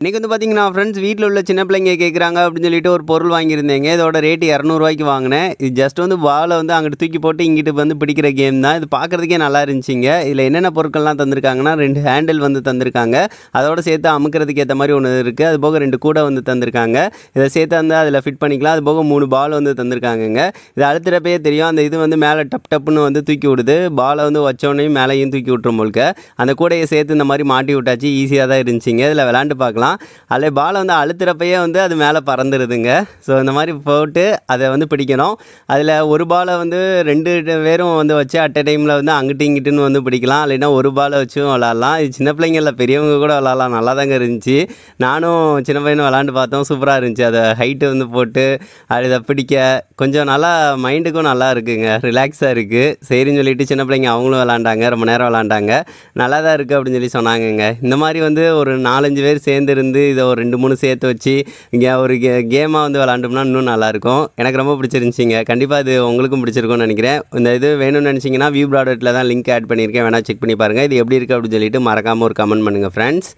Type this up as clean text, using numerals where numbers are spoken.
இன்னைக்கு வந்து பார்த்தீங்கன்னா, ஃப்ரெண்ட்ஸ் வீட்ல உள்ள சின்ன பிள்ளைங்க கேட்குறாங்க அப்படின்னு சொல்லிட்டு ஒரு பொருள் வாங்கியிருந்தேங்க. இதோட ரேட் ரூ. 200க்கு வாங்கினேன். இது ஜஸ்ட் வந்து பால வந்து அங்கிட்டு தூக்கி போட்டு இங்கிட்டு வந்து பிடிக்கிற கேம் தான். இது பார்க்கறதுக்கே நல்லா இருந்துச்சுங்க. இதில என்னென்ன பொருட்கள்லாம் தந்திருக்காங்கன்னா, 2 ஹேண்டில் வந்து தந்திருக்காங்க. அதோட சேர்த்து அமுக்குறதுக்கு ஏத்த மாரி ஒண்ணு இருக்கு. அதுபோக 2 கூட வந்து தந்திருக்காங்க. இத சேர்த்து வந்து அதில ஃபிட் பண்ணிக்கலாம். அதுபோக 3 பால் வந்து தந்திருக்காங்கங்க. இத அழுத்துறப்பயே தெரியும். அந்த இது வந்து மேல டப் டப்புன்னு வந்து தூக்கி விடுது. பால வந்து வச்சோனயும் மேலயும் தூக்கி விட்டுரும் போல்க்க. அந்த கூடைய சேர்த்து இந்த மாரி மாட்டி விட்டாச்சு. ஈஸியா தான் இருந்துச்சுங்க. இதில விளையாண்டு பார்க்கலாம். அதில் பாலை வந்து அழுத்துறப்பயே வந்து அது மேலே பறந்துடுதுங்க. ஸோ இந்த மாதிரி போட்டு அதை வந்து பிடிக்கணும். அதில் ஒரு பாலை வந்து 2 பேரும் வந்து வச்சு அட் எ டைமில் வந்து அங்கிட்டு இங்கிட்டுன்னு வந்து பிடிக்கலாம். இல்லைன்னா ஒரு பாலை வச்சும் விளாட்லாம். இது சின்ன பிள்ளைங்கள பெரியவங்க கூட விளாட்லாம். நல்லா தாங்க இருந்துச்சு. நானும் சின்ன பையனும் விளாண்டு பார்த்தோம். சூப்பராக இருந்துச்சு. அதை ஹைட்டு வந்து போட்டு அதை பிடிக்க கொஞ்சம் நல்லா மைண்டுக்கும் நல்லா இருக்குங்க. ரிலாக்ஸாக இருக்குது. சரின்னு சொல்லிட்டு சின்ன பிள்ளைங்க அவங்களும் விளாண்டாங்க. ரொம்ப நேரம் விளாண்டாங்க. நல்லா தான் இருக்குது அப்படின்னு சொல்லி சொன்னாங்கங்க. இந்த மாதிரி வந்து ஒரு 4, 5 பேர் சேர்ந்து இருந்து இதை ஒரு 2, 3 சேர்த்து வச்சு இங்கே ஒரு கேமாக வந்து விளாண்டோம்னா இன்னும் நல்லாயிருக்கும். எனக்கு ரொம்ப பிடிச்சிருந்துச்சிங்க. கண்டிப்பாக இது உங்களுக்கும் பிடிச்சிருக்கும்னு நினைக்கிறேன். இந்த இது வேணும்னு நினச்சிங்கன்னா வியூ ப்ராடக்ட்டில் தான் லிங்க் ஆட் பண்ணியிருக்கேன். வேணால் செக் பண்ணி பாருங்கள். இது எப்படி இருக்குது அப்படின்னு சொல்லிட்டு மறக்காமல் ஒரு கமெண்ட் பண்ணுங்கள் ஃப்ரெண்ட்ஸ்.